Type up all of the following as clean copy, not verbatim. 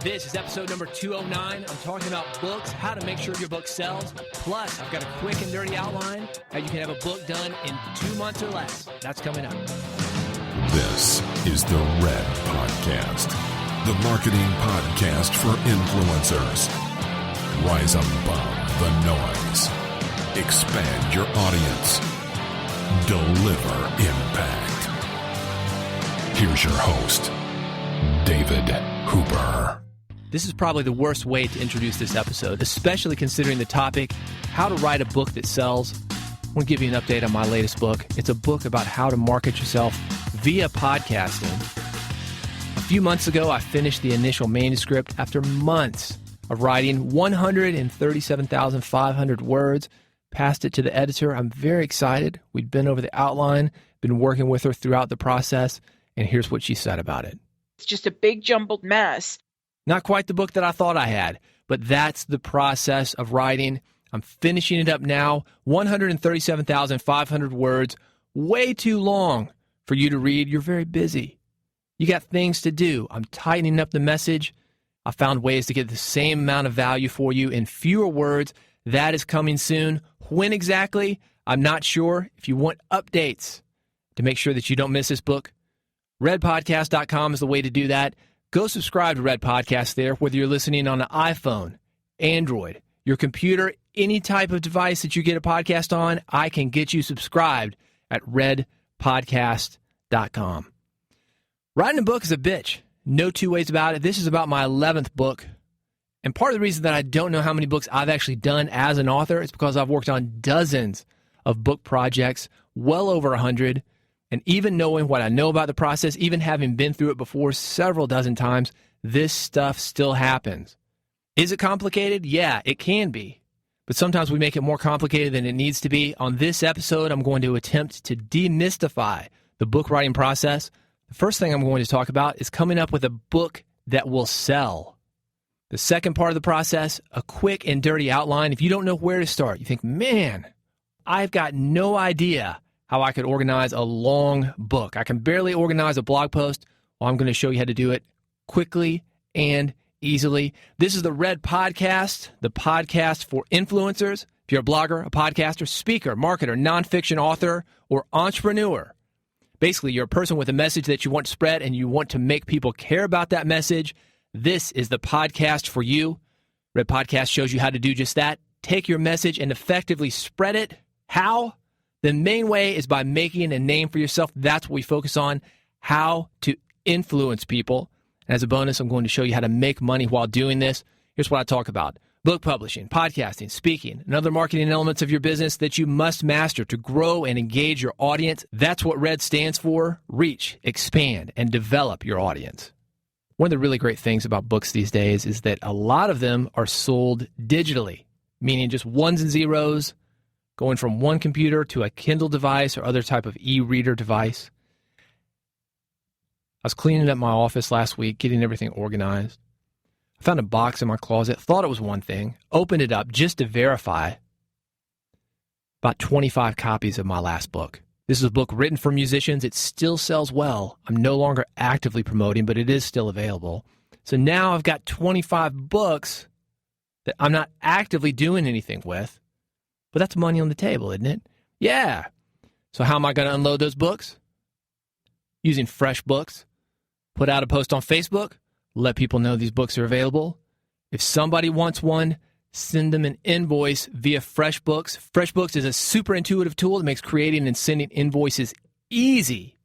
This is episode number 209. I'm talking about books, how to make sure your book sells. Plus, I've got a quick and dirty outline how you can have a book done in 2 months or less. That's coming up. This is the Red Podcast, the marketing podcast for influencers. Rise above the noise. Expand your audience. Deliver impact. Here's your host, David Hooper. This is probably the worst way to introduce this episode, especially considering the topic, how to write a book that sells. I want to give you an update on my latest book. It's a book about how to market yourself via podcasting. A few months ago, I finished the initial manuscript after months of writing 137,500 words, passed it to the editor. I'm very excited. We'd been over the outline, been working with her throughout the process, and here's what she said about it. It's just a big jumbled mess. Not quite the book that I thought I had, but that's the process of writing. I'm finishing it up now. 137,500 words, way too long for you to read. You're very busy. You got things to do. I'm tightening up the message. I found ways to get the same amount of value for you in fewer words. That is coming soon. When exactly? I'm not sure. If you want updates to make sure that you don't miss this book, redpodcast.com is the way to do that. Go subscribe to Red Podcast there, whether you're listening on an iPhone, Android, your computer, any type of device that you get a podcast on, I can get you subscribed at redpodcast.com. Writing a book is a bitch. No two ways about it. This is about my 11th book. And part of the reason that I don't know how many books I've actually done as an author is because I've worked on dozens of book projects, well over 100. And even knowing what I know about the process, even having been through it before several dozen times, this stuff still happens. Is it complicated? Yeah, it can be. But sometimes we make it more complicated than it needs to be. On this episode, I'm going to attempt to demystify the book writing process. The first thing I'm going to talk about is coming up with a book that will sell. The second part of the process, a quick and dirty outline. If you don't know where to start, you think, man, I've got no idea how I could organize a long book. I can barely organize a blog post. Well, I'm going to show you how to do it quickly and easily. This is the Red Podcast, the podcast for influencers. If you're a blogger, a podcaster, speaker, marketer, nonfiction author, or entrepreneur, basically you're a person with a message that you want to spread and you want to make people care about that message, this is the podcast for you. Red Podcast shows you how to do just that. Take your message and effectively spread it. How? The main way is by making a name for yourself. That's what we focus on, how to influence people. And as a bonus, I'm going to show you how to make money while doing this. Here's what I talk about. Book publishing, podcasting, speaking, and other marketing elements of your business that you must master to grow and engage your audience. That's what RED stands for. Reach, expand, and develop your audience. One of the really great things about books these days is that a lot of them are sold digitally, meaning just ones and zeros, going from one computer to a Kindle device or other type of e-reader device. I was cleaning up my office last week, getting everything organized. I found a box in my closet, thought it was one thing, opened it up just to verify about 25 copies of my last book. This is a book written for musicians. It still sells well. I'm no longer actively promoting, but it is still available. So now I've got 25 books that I'm not actively doing anything with. But that's money on the table, isn't it? Yeah. So how am I going to unload those books? Using FreshBooks. Put out a post on Facebook. Let people know these books are available. If somebody wants one, send them an invoice via FreshBooks. FreshBooks is a super intuitive tool that makes creating and sending invoices easy.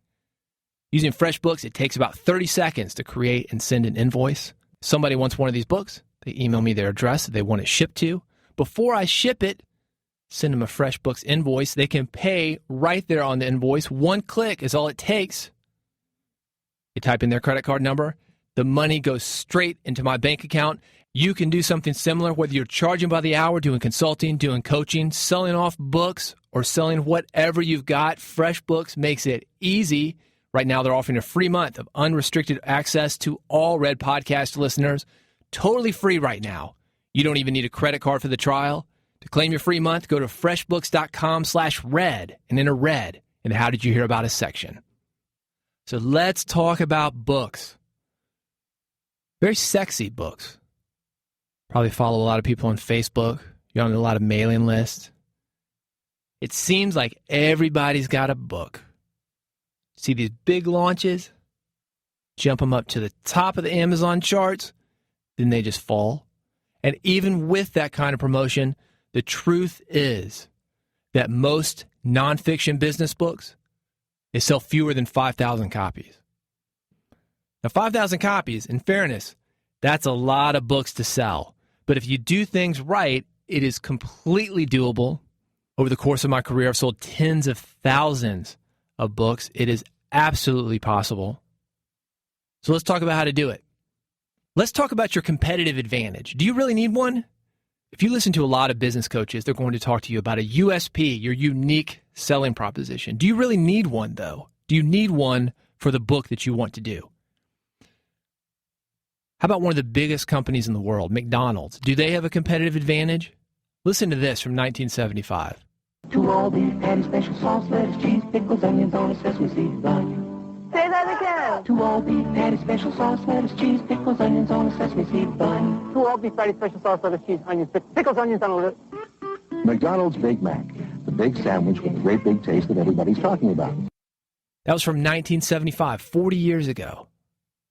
Using FreshBooks, it takes about 30 seconds to create and send an invoice. If somebody wants one of these books, they email me their address that they want it shipped to. Before I ship it, send them a FreshBooks invoice. They can pay right there on the invoice. One click is all it takes. You type in their credit card number. The money goes straight into my bank account. You can do something similar, whether you're charging by the hour, doing consulting, doing coaching, selling off books, or selling whatever you've got. FreshBooks makes it easy. Right now, they're offering a free month of unrestricted access to all Red Podcast listeners. Totally free right now. You don't even need a credit card for the trial. To claim your free month, go to freshbooks.com/red and enter RED in the How Did You Hear About Us section. So let's talk about books. Very sexy books. Probably follow a lot of people on Facebook. You're on a lot of mailing lists. It seems like everybody's got a book. See these big launches, jump them up to the top of the Amazon charts, then they just fall. And even with that kind of promotion, the truth is that most nonfiction business books, they sell fewer than 5,000 copies. Now, 5,000 copies, in fairness, that's a lot of books to sell. But if you do things right, it is completely doable. Over the course of my career, I've sold tens of thousands of books. It is absolutely possible. So let's talk about how to do it. Let's talk about your competitive advantage. Do you really need one? If you listen to a lot of business coaches, they're going to talk to you about a USP, your unique selling proposition. Do you really need one, though? Do you need one for the book that you want to do? How about one of the biggest companies in the world, McDonald's? Do they have a competitive advantage? Listen to this from 1975. 2 all-beef patty, special sauce, lettuce, cheese, pickles, onions on a sesame seed bun. Say that again. 2 all-beef patty, special sauce, lettuce, cheese, pickles, onions on a sesame seed bun. 2 all-beef patty, special sauce, lettuce, cheese, onions, pickles, onions on a... McDonald's Big Mac, the big sandwich with the great big taste that everybody's talking about. That was from 1975, 40 years ago.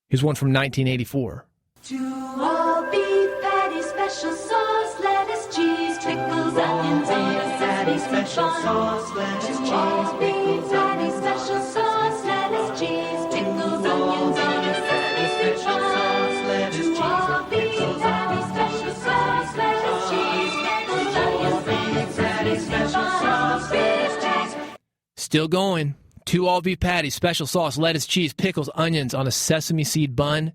Here's one from 1984. 2 all-beef patty, special sauce, lettuce, cheese, pickles, onions on a sesame special sauce, lettuce, cheese, pickles, patty, special sauce, lettuce, cheese, pickles, onions on a sesame special sauce, lettuce, cheese, pickles, patty, special sauce, lettuce, cheese, pickles, onions, patty, special sauce, lettuce, cheese. Still going. 2 all-beef patties, special sauce, lettuce, cheese, pickles, onions on a sesame seed bun.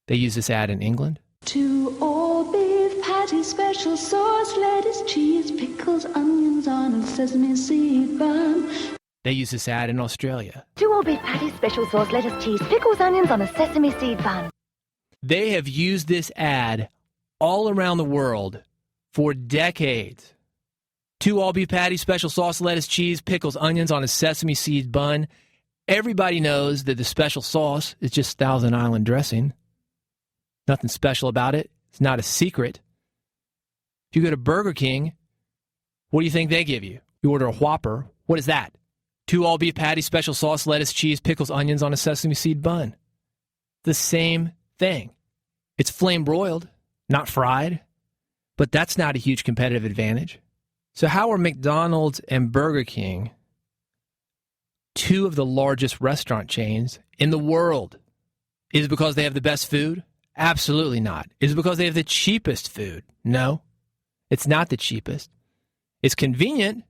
They use this ad in England. 2 all-beef patty, special sauce, lettuce, cheese, pickles, onions on a sesame seed bun. They use this ad in Australia. 2 all-beef patties, special sauce, lettuce, cheese, pickles, onions on a sesame seed bun. They have used this ad all around the world for decades. 2 all-beef patties, special sauce, lettuce, cheese, pickles, onions on a sesame seed bun. Everybody knows that the special sauce is just Thousand Island dressing. Nothing special about it. It's not a secret. If you go to Burger King, what do you think they give you? You order a Whopper. What is that? 2 all-beef patties, special sauce, lettuce, cheese, pickles, onions on a sesame seed bun. The same thing. It's flame broiled, not fried. But that's not a huge competitive advantage. So how are McDonald's and Burger King 2 of the largest restaurant chains in the world? Is it because they have the best food? Absolutely not. Is it because they have the cheapest food? No, it's not the cheapest. It's convenient.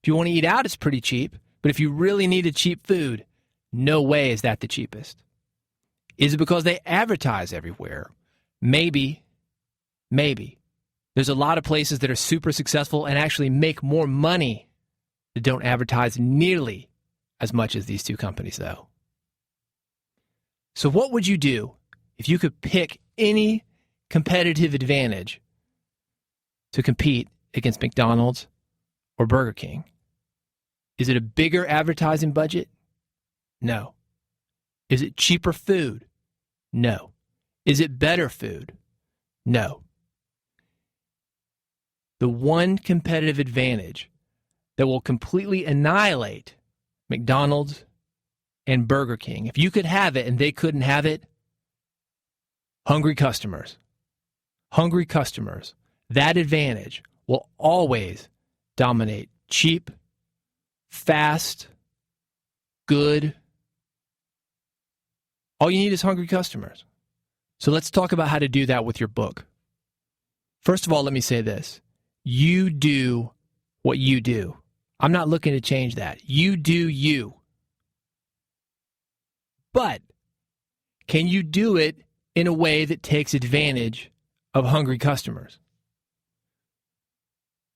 If you want to eat out, it's pretty cheap. But if you really needed cheap food, no way is that the cheapest. Is it because they advertise everywhere? Maybe. Maybe. There's a lot of places that are super successful and actually make more money that don't advertise nearly as much as these 2 companies, though. So what would you do if you could pick any competitive advantage to compete against McDonald's or Burger King? Is it a bigger advertising budget? No. Is it cheaper food? No. Is it better food? No. The one competitive advantage that will completely annihilate McDonald's and Burger King, if you could have it and they couldn't have it, hungry customers. Hungry customers. That advantage will always dominate cheap, fast, good. All you need is hungry customers. So let's talk about how to do that with your book. First of all, let me say this. You do what you do. I'm not looking to change that. You do you. But can you do it in a way that takes advantage of hungry customers?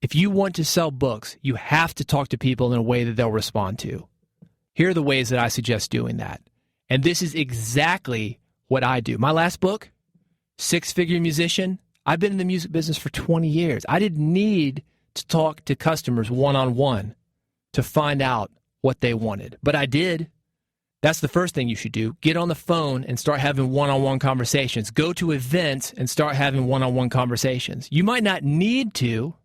If you want to sell books, you have to talk to people in a way that they'll respond to. Here are the ways that I suggest doing that. And this is exactly what I do. My last book, Six Figure Musician, I've been in the music business for 20 years. I didn't need to talk to customers one-on-one to find out what they wanted. But I did. That's the first thing you should do. Get on the phone and start having one-on-one conversations. Go to events and start having one-on-one conversations. You might not need to.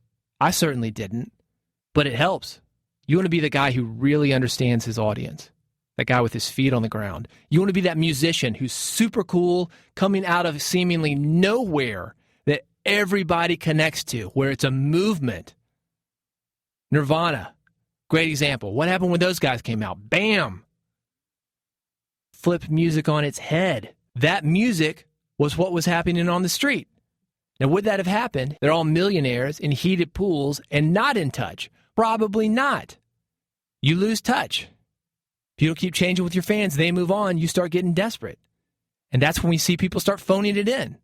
I certainly didn't, but it helps. You want to be the guy who really understands his audience, that guy with his feet on the ground. You want to be that musician who's super cool, coming out of seemingly nowhere that everybody connects to, where it's a movement. Nirvana, great example. What happened when those guys came out? Bam! Flipped music on its head. That music was what was happening on the street. Now, would that have happened? They're all millionaires in heated pools and not in touch. Probably not. You lose touch. If you don't keep changing with your fans, they move on, you start getting desperate. And that's when we see people start phoning it in.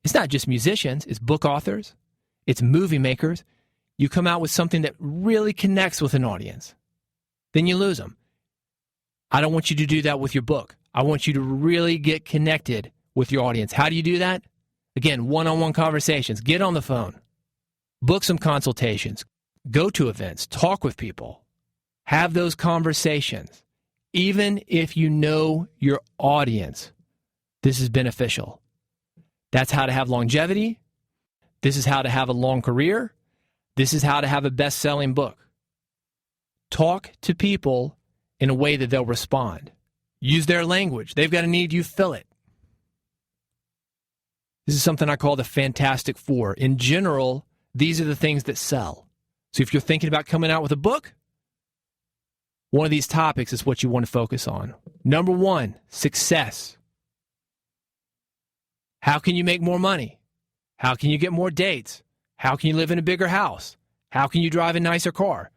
It's not just musicians, it's book authors, it's movie makers. You come out with something that really connects with an audience. Then you lose them. I don't want you to do that with your book. I want you to really get connected with your audience. How do you do that? Again, one-on-one conversations. Get on the phone. Book some consultations. Go to events. Talk with people. Have those conversations. Even if you know your audience, this is beneficial. That's how to have longevity. This is how to have a long career. This is how to have a best-selling book. Talk to people in a way that they'll respond. Use their language. They've got a need, you fill it. This is something I call the Fantastic Four. In general, these are the things that sell. So if you're thinking about coming out with a book, one of these topics is what you want to focus on. Number 1, success. How can you make more money? How can you get more dates? How can you live in a bigger house? How can you drive a nicer car?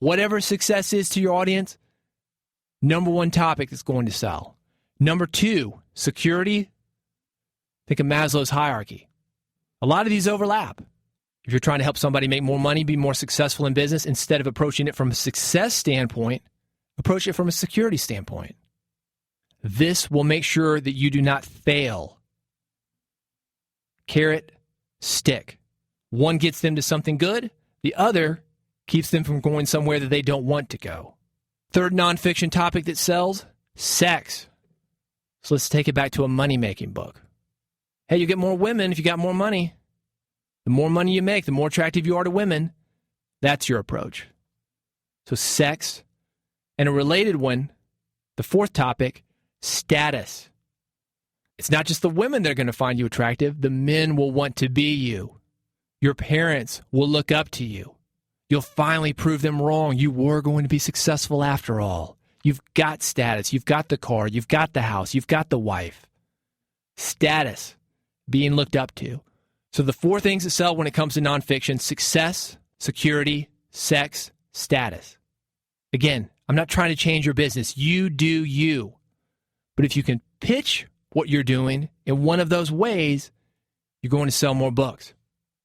Whatever success is to your audience, number 1 topic that's going to sell. Number 2, security. Think of Maslow's hierarchy. A lot of these overlap. If you're trying to help somebody make more money, be more successful in business, instead of approaching it from a success standpoint, approach it from a security standpoint. This will make sure that you do not fail. Carrot, stick. One gets them to something good. The other keeps them from going somewhere that they don't want to go. Third nonfiction topic that sells, sex. So let's take it back to a money-making book. Hey, you get more women if you got more money. The more money you make, the more attractive you are to women. That's your approach. So sex. And a related one, the fourth topic, status. It's not just the women that are going to find you attractive. The men will want to be you. Your parents will look up to you. You'll finally prove them wrong. You were going to be successful after all. You've got status. You've got the car. You've got the house. You've got the wife. Status, being looked up to. So the 4 things that sell when it comes to nonfiction: success, security, sex, status. Again, I'm not trying to change your business. You do you. But if you can pitch what you're doing in one of those ways, you're going to sell more books.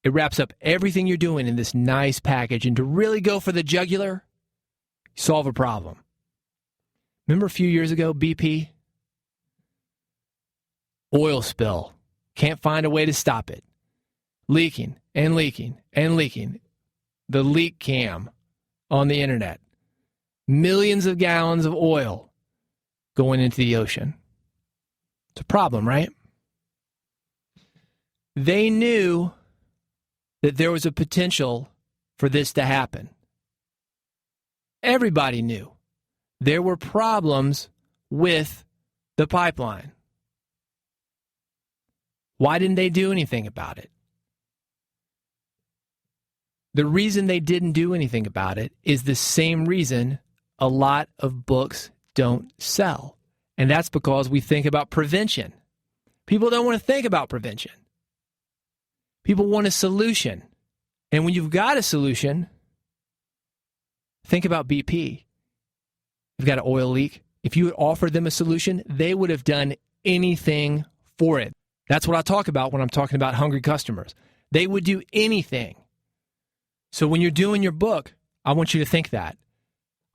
It wraps up everything you're doing in this nice package. And to really go for the jugular, solve a problem. Remember a few years ago, BP? Oil spill. Can't find a way to stop it. Leaking and leaking and leaking. The leak cam on the internet. Millions of gallons of oil going into the ocean. It's a problem, right? They knew that there was a potential for this to happen. Everybody knew there were problems with the pipeline. Why didn't they do anything about it? The reason they didn't do anything about it is the same reason a lot of books don't sell. And that's because we think about prevention. People don't want to think about prevention. People want a solution. And when you've got a solution, think about BP. You've got an oil leak. If you had offered them a solution, they would have done anything for it. That's what I talk about when I'm talking about hungry customers. They would do anything. So when you're doing your book, I want you to think that.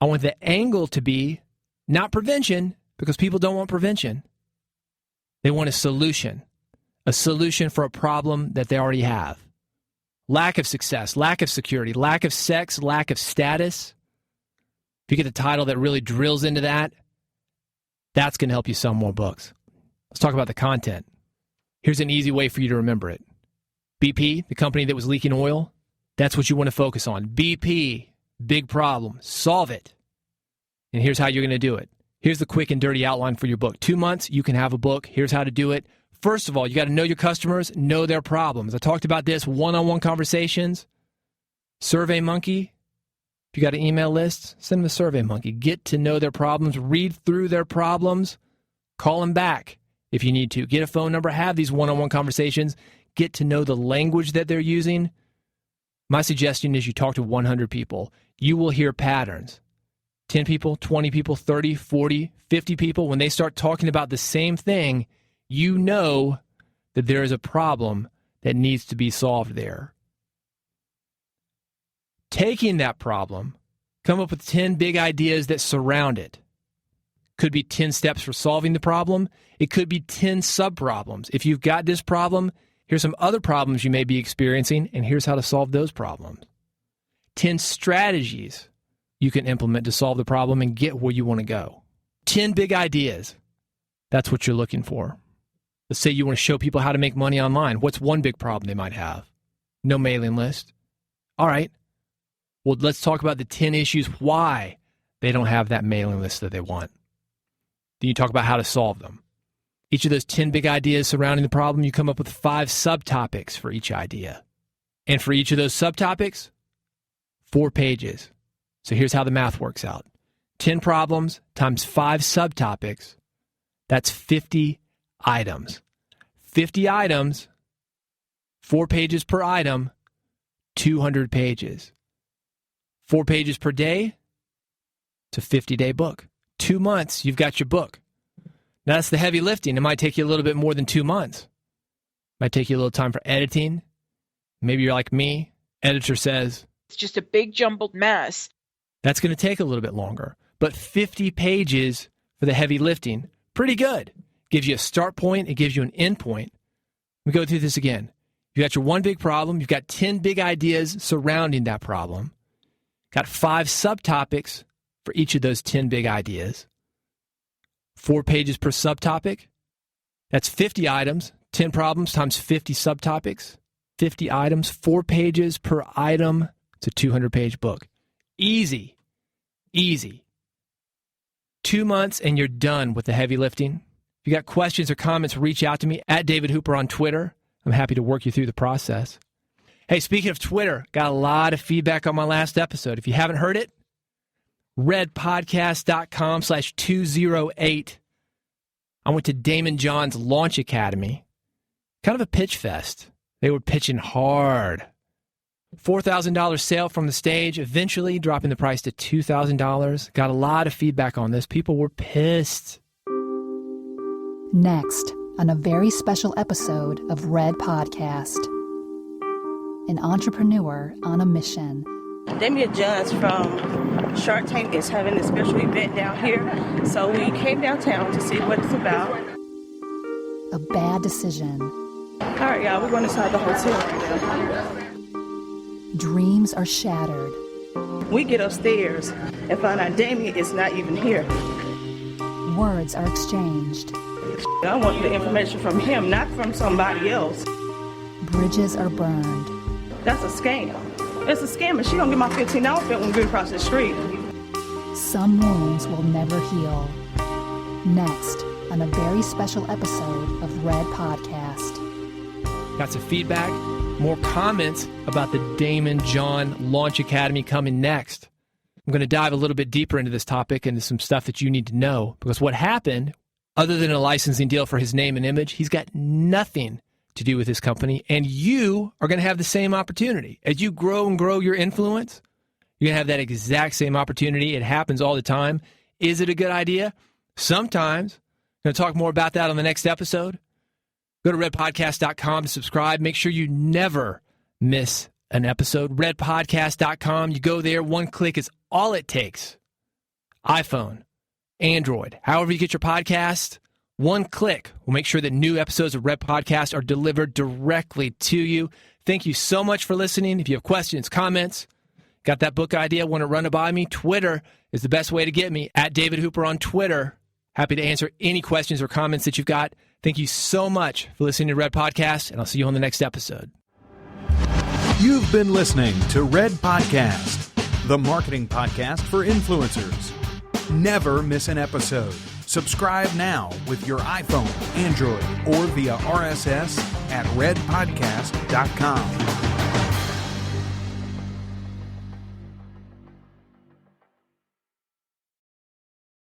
I want the angle to be not prevention, because people don't want prevention. They want a solution for a problem that they already have. Lack of success, lack of security, lack of sex, lack of status. If you get the title that really drills into that, That's going to help you sell more books. Let's talk about the content. Here's an easy way for you to remember it. BP, the company that was leaking oil, that's what you want to focus on. BP, big problem. Solve it. And here's how you're going to do it. Here's the quick and dirty outline for your book. 2 months, you can have a book. Here's how to do it. First of all, you got to know your customers, know their problems. I talked about this, one-on-one conversations. SurveyMonkey. If you got an email list, send them a SurveyMonkey. Get to know their problems. Read through their problems. Call them back if you need to. Get a phone number. Have these one-on-one conversations. Get to know the language that they're using. My suggestion is you talk to 100 people. You will hear patterns. 10 people, 20 people, 30, 40, 50 people. When they start talking about the same thing, you know that there is a problem that needs to be solved there. Taking that problem, come up with 10 big ideas that surround it. Could be 10 steps for solving the problem. It could be 10 sub-problems. If you've got this problem, here's some other problems you may be experiencing, and here's how to solve those problems. 10 strategies you can implement to solve the problem and get where you want to go. 10 big ideas. That's what you're looking for. Let's say you want to show people how to make money online. What's one big problem they might have? No mailing list. All right. Well, let's talk about the 10 issues why they don't have that mailing list that they want. Then you talk about how to solve them. Each of those 10 big ideas surrounding the problem, you come up with 5 subtopics for each idea. And for each of those subtopics, 4 pages. So here's how the math works out. 10 problems times 5 subtopics, that's 50 items. 50 items, 4 pages per item, 200 pages. 4 pages per day, it's a 50-day book. 2 months, you've got your book. Now, that's the heavy lifting. It might take you a little bit more than 2 months. It might take you a little time for editing. Maybe you're like me. Editor says, It's just a big jumbled mess. That's going to take a little bit longer. But 50 pages for the heavy lifting, pretty good. Gives you a start point. It gives you an end point. Let me go through this again. You got your one big problem. You've got 10 big ideas surrounding that problem. Got 5 subtopics for each of those 10 big ideas. 4 pages per subtopic. That's 50 items. 10 problems times 50 subtopics. 50 items, 4 pages per item. It's a 200-page book. Easy. Easy. 2 months and you're done with the heavy lifting. If you got questions or comments, reach out to me at David Hooper on Twitter. I'm happy to work you through the process. Hey, speaking of Twitter, got a lot of feedback on my last episode. If you haven't heard it, redpodcast.com/208. I went to Damon John's Launch Academy. Kind of a pitch fest. They were pitching hard. $4,000 sale from the stage, eventually dropping the price to $2,000. Got a lot of feedback on this. People were pissed. Next, on a very special episode of Red Podcast. An entrepreneur on a mission. Damon Johns from Shark Tank is having a special event down here, so we came downtown to see what it's about. A bad decision. All right, y'all, we're going inside the hotel right now. Dreams are shattered. We get upstairs and find out Damien is not even here. Words are exchanged. I want the information from him, not from somebody else. Bridges are burned. That's a scam. It's a scam, and she don't get my $15 bill when we go across the street. Some wounds will never heal. Next, on a very special episode of Red Podcast. Got some feedback, more comments about the Damon John Launch Academy coming next. I'm going to dive a little bit deeper into this topic, into some stuff that you need to know, because what happened, other than a licensing deal for his name and image, he's got nothing to do with his company, and you are going to have the same opportunity. As you grow and grow your influence, you're going to have that exact same opportunity. It happens all the time. Is it a good idea? Sometimes. I'm going to talk more about that on the next episode. Go to redpodcast.com to subscribe. Make sure you never miss an episode. Redpodcast.com. You go there. One click is all it takes. iPhone, Android, however you get your podcast, one click will make sure that new episodes of Red Podcast are delivered directly to you. Thank you so much for listening. If you have questions, comments, got that book idea, want to run it by me, Twitter is the best way to get me, at David Hooper on Twitter. Happy to answer any questions or comments that you've got. Thank you so much for listening to Red Podcast, and I'll see you on the next episode. You've been listening to Red Podcast, the marketing podcast for influencers. Never miss an episode. Subscribe now with your iPhone, Android, or via RSS at redpodcast.com.